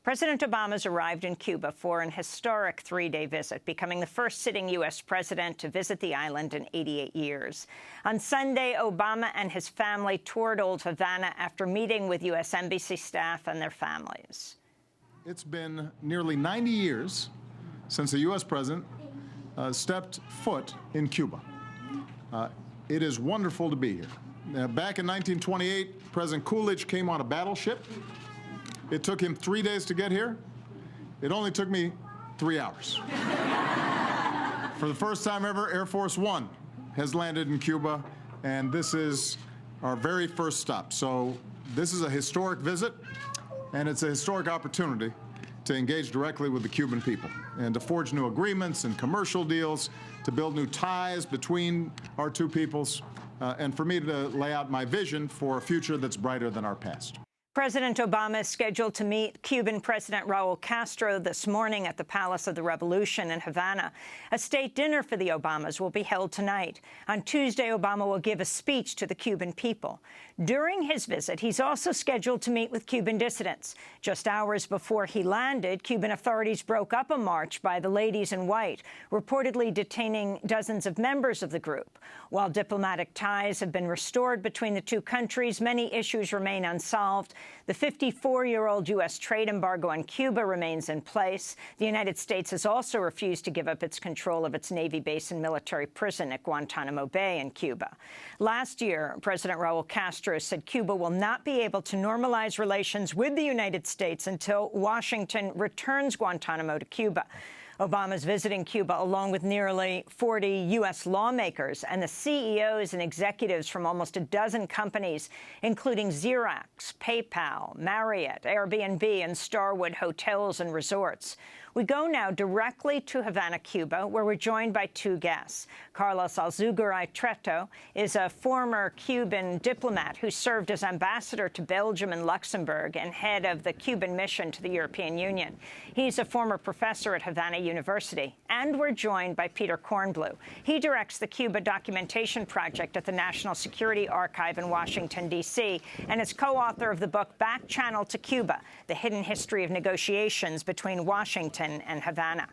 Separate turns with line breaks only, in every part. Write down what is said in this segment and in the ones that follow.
President Obama's arrived in Cuba for an historic three-day visit, becoming the first sitting U.S. president to visit the island in 88 years. On Sunday, Obama and his family toured Old Havana after meeting with U.S. Embassy staff and their families.
It's been nearly 90 years since a U.S. president stepped foot in Cuba. It is wonderful to be here. Back in 1928, President Coolidge came on a battleship. It took him 3 days to get here. It only took me 3 hours. For the first time ever, Air Force One has landed in Cuba, and this is our very first stop. So this is a historic visit, and it's a historic opportunity to engage directly with the Cuban people and to forge new agreements and commercial deals, to build new ties between our two peoples, and for me to lay out my vision for a future that's brighter than our past.
President Obama is scheduled to meet Cuban President Raul Castro this morning at the Palace of the Revolution in Havana. A state dinner for the Obamas will be held tonight. On Tuesday, Obama will give a speech to the Cuban people. During his visit, he's also scheduled to meet with Cuban dissidents. Just hours before he landed, Cuban authorities broke up a march by the Ladies in White, reportedly detaining dozens of members of the group. While diplomatic ties have been restored between the two countries, many issues remain unsolved. The 54-year-old U.S. trade embargo on Cuba remains in place. The United States has also refused to give up its control of its Navy base and military prison at Guantanamo Bay in Cuba. Last year, President Raul Castro said Cuba will not be able to normalize relations with the United States until Washington returns Guantanamo to Cuba. Obama's visiting Cuba along with nearly 40 U.S. lawmakers and the CEOs and executives from almost a dozen companies, including Xerox, PayPal, Marriott, Airbnb, and Starwood Hotels and Resorts. We go now directly to Havana, Cuba, where we're joined by two guests. Carlos Alzugaray Treto is a former Cuban diplomat who served as ambassador to Belgium and Luxembourg and head of the Cuban mission to the European Union. He's a former professor at Havana University. And we're joined by Peter Kornblue. He directs the Cuba Documentation Project at the National Security Archive in Washington, D.C., and is co-author of the book Back Channel to Cuba, The Hidden History of Negotiations Between Washington and Havana.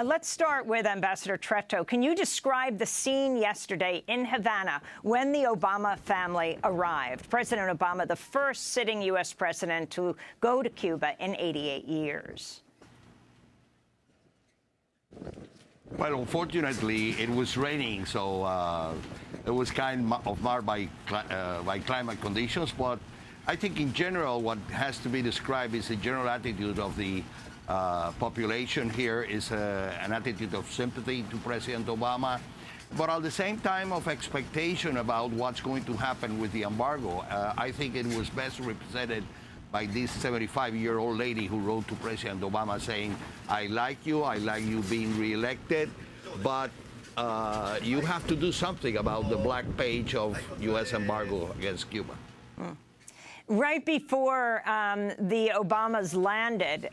Let's start with Ambassador Treto. Can you describe the scene yesterday in Havana when the Obama family arrived? President Obama, the first sitting U.S. president to go to Cuba in 88 years.
Well, unfortunately, it was raining, so it was kind of marred by climate conditions. But I think in general, what has to be described is the general attitude of the population here is an attitude of sympathy to President Obama, but at the same time of expectation about what's going to happen with the embargo. I think it was best represented by this 75-year-old lady who wrote to President Obama saying, I like you being reelected, but you have to do something about the black page of U.S. embargo against Cuba.
Right before the Obamas landed,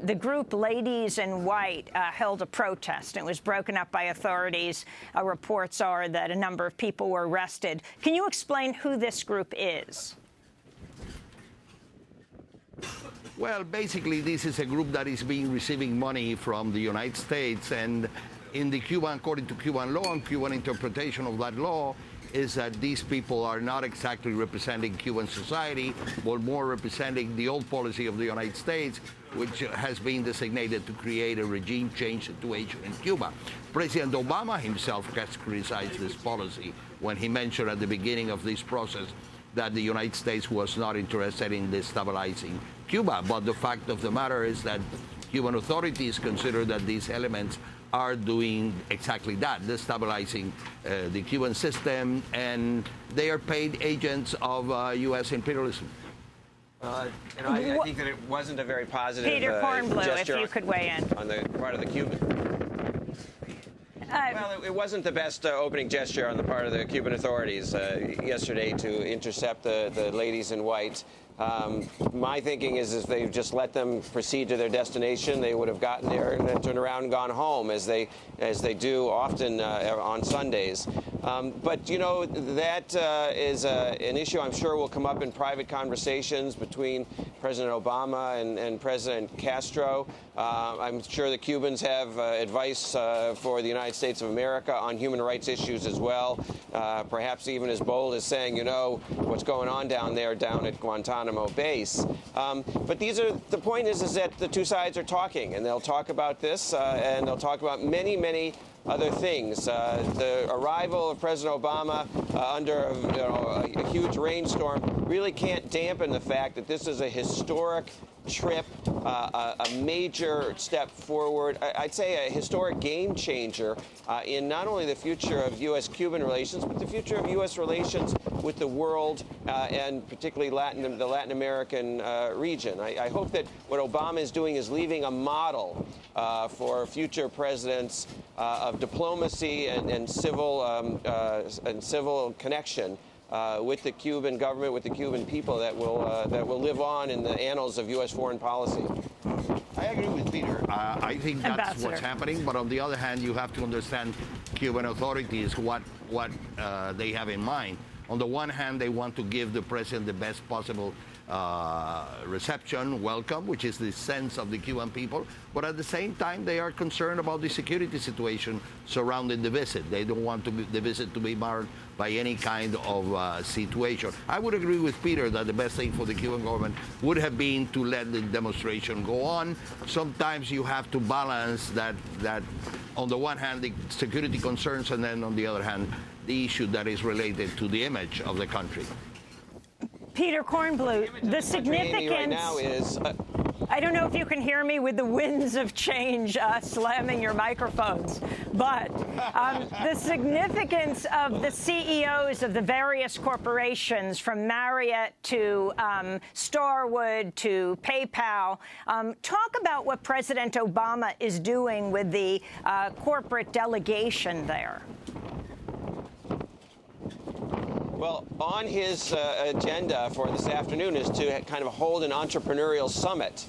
the group Ladies in White held a protest. It was broken up by authorities. Reports are that a number of people were arrested. Can you explain who this group is?
Well, basically, this is a group that is receiving money from the United States, and in the according to Cuban law and Cuban interpretation of that law, is that these people are not exactly representing Cuban society, but more representing the old policy of the United States, which has been designated to create a regime change situation in Cuba. President Obama himself has criticized this policy when he mentioned at the beginning of this process that the United States was not interested in destabilizing Cuba. But the fact of the matter is that Cuban authorities consider that these elements are doing exactly that, destabilizing the Cuban system, and they are paid agents of U.S. imperialism.
I think that it wasn't a very positive
Peter Kornblue,
gesture
if you could weigh in.
On the part of the Cubans. Well, it wasn't the best opening gesture on the part of the Cuban authorities yesterday to intercept the Ladies in White. My thinking is if they just let them proceed to their destination, they would have gotten there and then turned around and gone home, as they do often on Sundays. But, you know, that is an issue I'm sure will come up in private conversations between President Obama and President Castro. I'm sure the Cubans have advice for the United States of America on human rights issues as well, perhaps even as bold as saying, you know, what's going on down at Guantanamo base. But the point is that the two sides are talking, and they'll talk about this, and they'll talk about many, many other things. The arrival of President Obama under a huge rainstorm really can't dampen the fact that this is a historic trip, a major step forward, I'd say a historic game changer in not only the future of U.S.-Cuban relations, but the future of U.S. relations with the world and particularly the Latin American region. I hope that what Obama is doing is leaving a model for future presidents of diplomacy and civil connection with the Cuban government, with the Cuban people that will live on in the annals of U.S. foreign policy.
I agree with Peter. I think that's what's happening. But on the other hand, you have to understand Cuban authorities, what they have in mind. On the one hand, they want to give the president the best possible reception, welcome, which is the sense of the Cuban people. But at the same time, they are concerned about the security situation surrounding the visit. They don't want the visit to be marred by any kind of situation. I would agree with Peter that the best thing for the Cuban government would have been to let the demonstration go on. Sometimes you have to balance that on the one hand, the security concerns, and then on the other hand, the issue that is related to the image of the country.
Peter Kornbluth, the significance
right now is
I don't know if you can hear me with the winds of change slamming your microphones, but the significance of the CEOs of the various corporations, from Marriott to Starwood to PayPal, talk about what President Obama is doing with the corporate delegation there.
Well, on his agenda for this afternoon is to kind of hold an entrepreneurial summit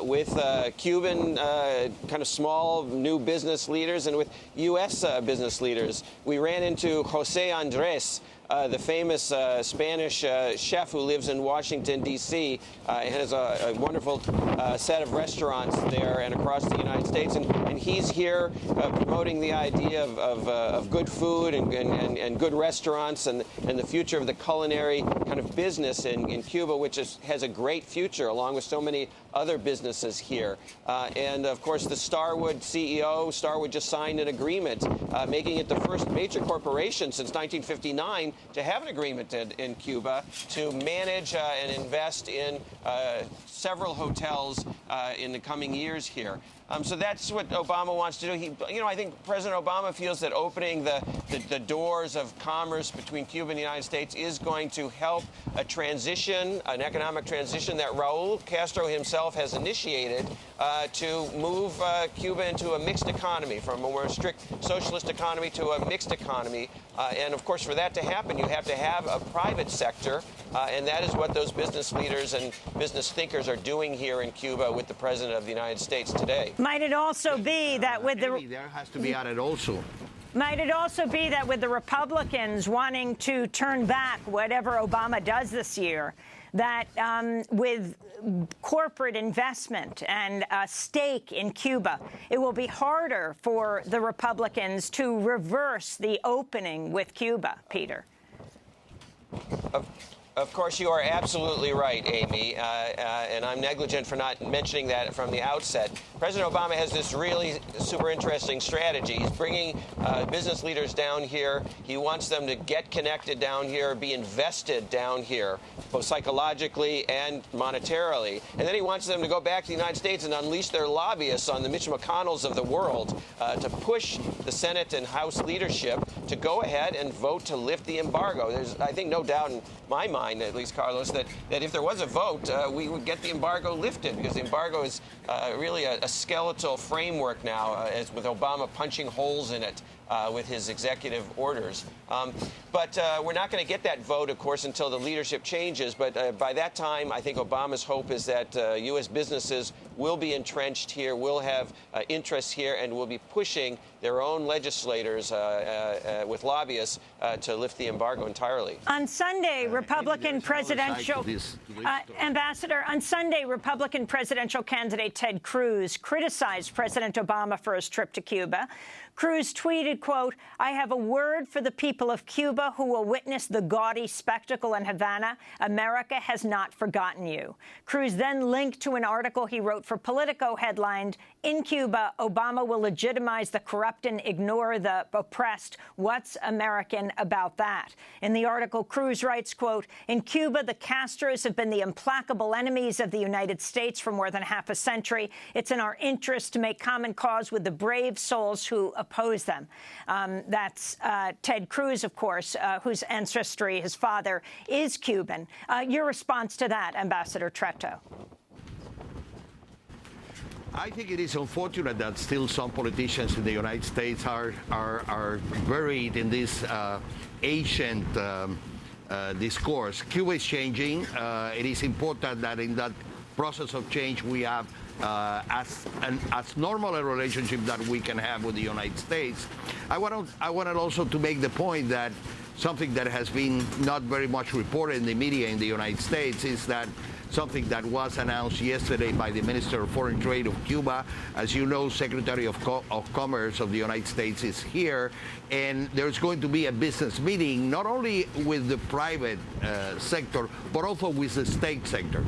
with Cuban kind of small new business leaders and with U.S. business leaders. We ran into Jose Andres, the famous Spanish chef who lives in Washington, D.C., and has a wonderful set of restaurants there and across the United States. And he's here promoting the idea of good food and good restaurants and the future of the culinary kind of business in Cuba, which has a great future, along with so many other businesses here. And, of course, the Starwood CEO, Starwood just signed an agreement, making it the first major corporation since 1959 to have an agreement in Cuba to manage and invest in several hotels in the coming years here. So that's what Obama wants to do. I think President Obama feels that opening the doors of commerce between Cuba and the United States is going to help a transition, an economic transition that Raul Castro himself has initiated to move Cuba into a mixed economy, from a more strict socialist economy to a mixed economy. And, of course, for that to happen, you have to have a private sector, and that is what those business leaders and business thinkers are doing here in Cuba with the President of the United States today.
Might it also be that with the...
There has to be added also.
Might it also be that with the Republicans wanting to turn back whatever Obama does this year, that with corporate investment and a stake in Cuba, it will be harder for the Republicans to reverse the opening with Cuba, Peter?
Of course, you are absolutely right, Amy, and I'm negligent for not mentioning that from the outset. President Obama has this really super interesting strategy. He's bringing business leaders down here. He wants them to get connected down here, be invested down here, both psychologically and monetarily. And then he wants them to go back to the United States and unleash their lobbyists on the Mitch McConnells of the world to push the Senate and House leadership to go ahead and vote to lift the embargo. There's, I think, no doubt in my mind, at least, Carlos, that if there was a vote, we would get the embargo lifted, because the embargo is really a skeletal framework now, as with Obama punching holes in it. with his executive orders. But we're not going to get that vote, of course, until the leadership changes. But by that time, I think Obama's hope is that U.S. businesses will be entrenched here, will have interests here, and will be pushing their own legislators with lobbyists to lift the embargo entirely.
On Sunday, Republican presidential Ambassador, on Sunday, Republican presidential candidate Ted Cruz criticized President Obama for his trip to Cuba. Cruz tweeted, quote, "I have a word for the people of Cuba who will witness the gaudy spectacle in Havana. America has not forgotten you." Cruz then linked to an article he wrote for Politico headlined, "In Cuba, Obama will legitimize the corrupt and ignore the oppressed. What's American about that?" In the article, Cruz writes, quote, "In Cuba, the Castros have been the implacable enemies of the United States for more than half a century. It's in our interest to make common cause with the brave souls who oppose them." That's Ted Cruz, of course, whose ancestry, his father, is Cuban. Your response to that, Ambassador Tretto?
I think it is unfortunate that still some politicians in the United States are buried in this ancient discourse. Cuba is changing. It is important that in that process of change we have as normal a relationship that we can have with the United States. I wanted also to make the point that something that has been not very much reported in the media in the United States is that something that was announced yesterday by the Minister of Foreign Trade of Cuba. As you know, Secretary of Commerce of the United States is here, and there's going to be a business meeting not only with the private sector, but also with the state sector.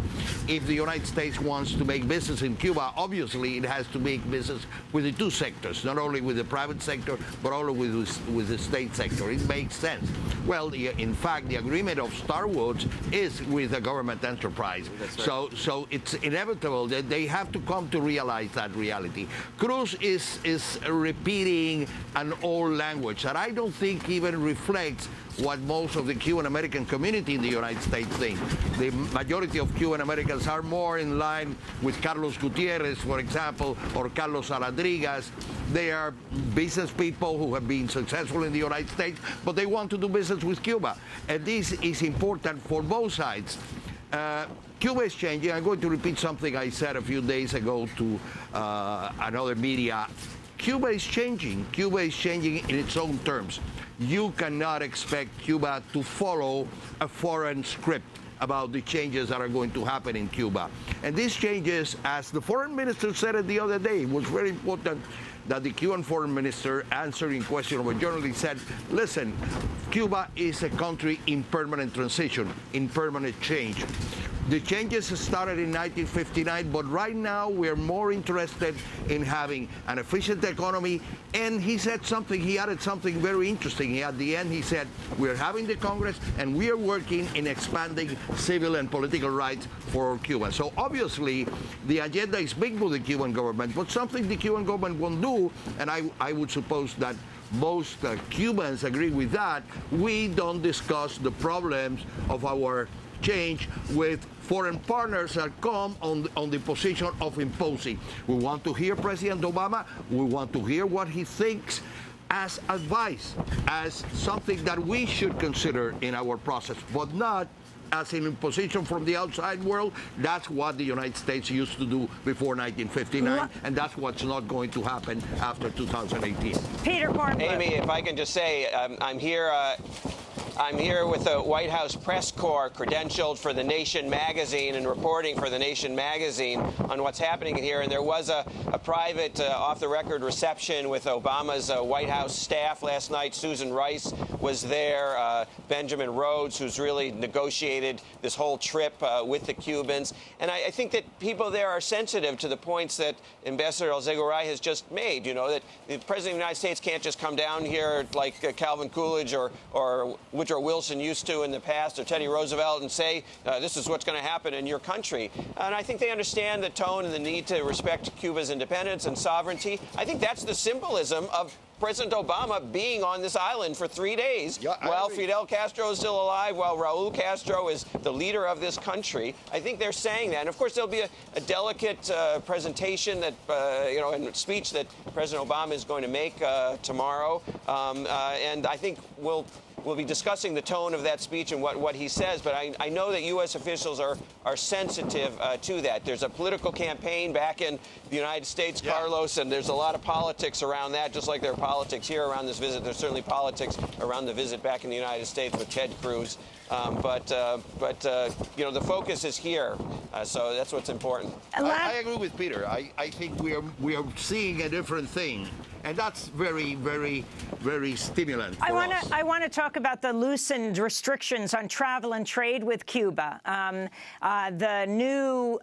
If the United States wants to make business in Cuba, obviously it has to make business with the two sectors, not only with the private sector, but also with the state sector. It makes sense. Well, in fact, the agreement of Star Wars is with a government enterprise. Right. So it's inevitable that they have to come to realize that reality. Cruz is repeating an old language that I don't think even reflects what most of the Cuban-American community in the United States think. The majority of Cuban-Americans are more in line with Carlos Gutierrez, for example, or Carlos Aladrigas. They are business people who have been successful in the United States, but they want to do business with Cuba. And this is important for both sides. Cuba is changing. I'm going to repeat something I said a few days ago to another media. Cuba is changing. Cuba is changing in its own terms. You cannot expect Cuba to follow a foreign script about the changes that are going to happen in Cuba. And these changes, as the foreign minister said it the other day, it was very important that the Cuban foreign minister, answering question of a journalist, said, listen, Cuba is a country in permanent transition, in permanent change. The changes started in 1959, but right now we're more interested in having an efficient economy. And he said something, he added something very interesting. At the end, he said, we're having the Congress and we are working in expanding civil and political rights for Cuba. So obviously, the agenda is big for the Cuban government, but something the Cuban government won't do, and I would suppose that most Cubans agree with that, we don't discuss the problems of our change with foreign partners that come on the position of imposing. We want to hear President Obama. We want to hear what he thinks as advice, as something that we should consider in our process, but not as an imposition from the outside world. That's what the United States used to do before 1959, and that's what's not going to happen after 2018.
Peter Kornblum.
Amy, if I can just say, I'm here with the White House press corps, credentialed for The Nation magazine and reporting for The Nation magazine on what's happening here. And there was a private, off-the-record reception with Obama's White House staff last night. Susan Rice was there, Benjamin Rhodes, who's really negotiated this whole trip with the Cubans. And I think that people there are sensitive to the points that Ambassador El-Zeghoury has just made, you know, that the President of the United States can't just come down here like Calvin Coolidge or Woodrow Wilson used to in the past, or Teddy Roosevelt, and say, this is what's going to happen in your country. And I think they understand the tone and the need to respect Cuba's independence and sovereignty. I think that's the symbolism of President Obama being on this island for 3 days while Fidel Castro is still alive, while Raul Castro is the leader of this country. I think they're saying that. And, of course, there'll be a delicate presentation that, and speech that President Obama is going to make tomorrow. And I think we'll be discussing the tone of that speech and what he says, but I know that U.S. officials are sensitive to that. There's a political campaign back in the United States, Carlos, and there's a lot of politics around that, just like there are politics here around this visit. There's certainly politics around the visit back in the United States with Ted Cruz. But the focus is here, so that's what's important.
I agree with Peter. I think we are seeing a different thing, and that's very, very, very stimulant for us.
I want to talk about the loosened restrictions on travel and trade with Cuba. The new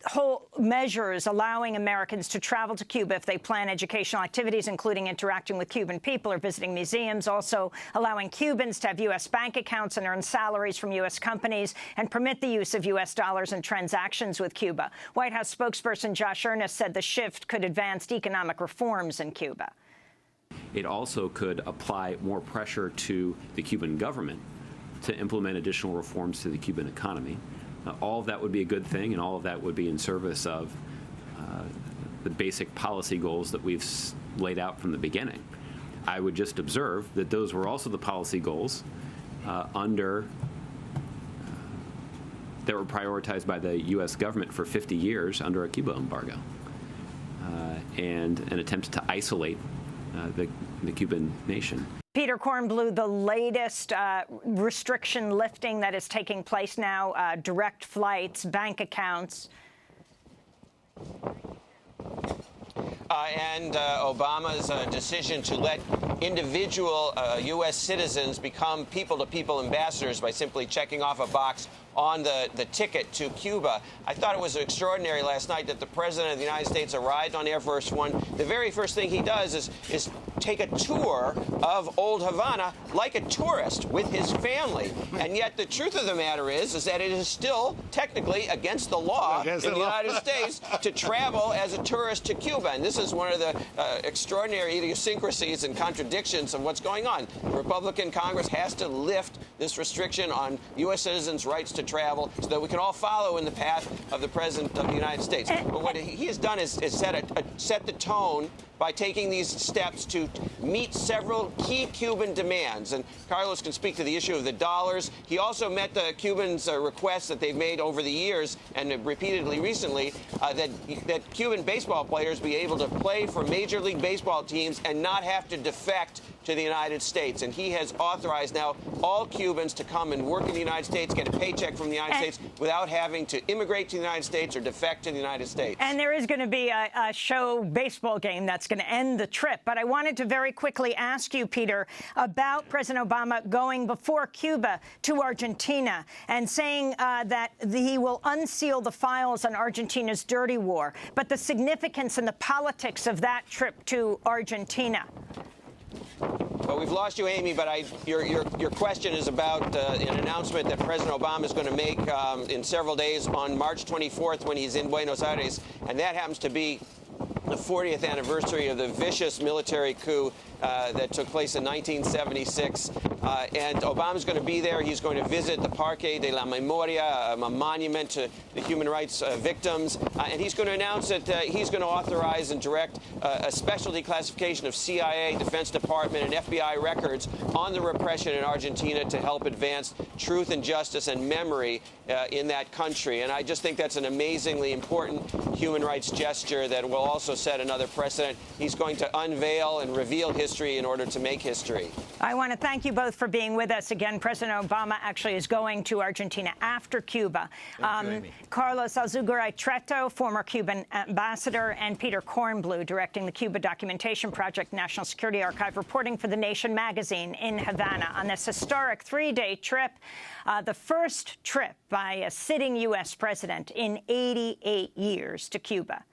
whole measures allowing Americans to travel to Cuba if they plan educational activities, including interacting with Cuban people or visiting museums, also allowing Cubans to have U.S. bank accounts and earn salaries from U.S. companies and permit the use of U.S. dollars in transactions with Cuba. White House spokesperson Josh Earnest said the shift could advance economic reforms in Cuba.
It also could apply more pressure to the Cuban government to implement additional reforms to the Cuban economy. All of that would be a good thing, and all of that would be in service of the basic policy goals that we've laid out from the beginning. I would just observe that those were also the policy goals that were prioritized by the U.S. government for 50 years under a Cuba embargo, and an attempt to isolate the Cuban nation.
Peter Kornbluh, the latest restriction lifting that is taking place now, direct flights, bank accounts.
And Obama's decision to let individual U.S. citizens become people-to-people ambassadors by simply checking off a box on the ticket to Cuba. I thought it was extraordinary last night that the President of the United States arrived on Air Force One. The very first thing he does is take a tour of Old Havana like a tourist with his family. And yet the truth of the matter is that it is still technically against the law in the United States to travel as a tourist to Cuba. And this is one of the extraordinary idiosyncrasies and contradictions of what's going on. The Republican Congress has to lift this restriction on U.S. citizens' rights to travel so that we can all follow in the path of the President of the United States. But what he has done is set the tone by taking these steps to meet several key Cuban demands. And Carlos can speak to the issue of the dollars. He also met the Cubans' requests that they've made over the years and repeatedly recently that Cuban baseball players be able to play for Major League Baseball teams and not have to defect to the United States. And he has authorized now all Cubans to come and work in the United States, get a paycheck from the United States without having to immigrate to the United States or defect to the United States.
And there is going to be a show baseball game that's going to end the trip. But I wanted to very quickly ask you, Peter, about President Obama going before Cuba to Argentina and saying that he will unseal the files on Argentina's dirty war, but the significance and the politics of that trip to Argentina.
Well, we've lost you, Amy, but your question is about an announcement that President Obama is going to make in several days on March 24th when he's in Buenos Aires, and that happens to be the 40th anniversary of the vicious military coup that took place in 1976. And Obama's going to be there. He's going to visit the Parque de la Memoria, a monument to the human rights victims. And he's going to announce that he's going to authorize and direct a special declassification of CIA, Defense Department, and FBI records on the repression in Argentina to help advance truth and justice and memory in that country. And I just think that's an amazingly important human rights gesture that will also set another precedent. He's going to unveil and reveal history in order to make history.
I want to thank you both for being with us. Again, President Obama actually is going to Argentina after Cuba. Carlos Alzugaray-Treto, former Cuban ambassador, and Peter Kornbluh, directing the Cuba Documentation Project National Security Archive, reporting for The Nation magazine in Havana on this historic 3-day trip, the first trip by a sitting U.S. president in 88 years to Cuba.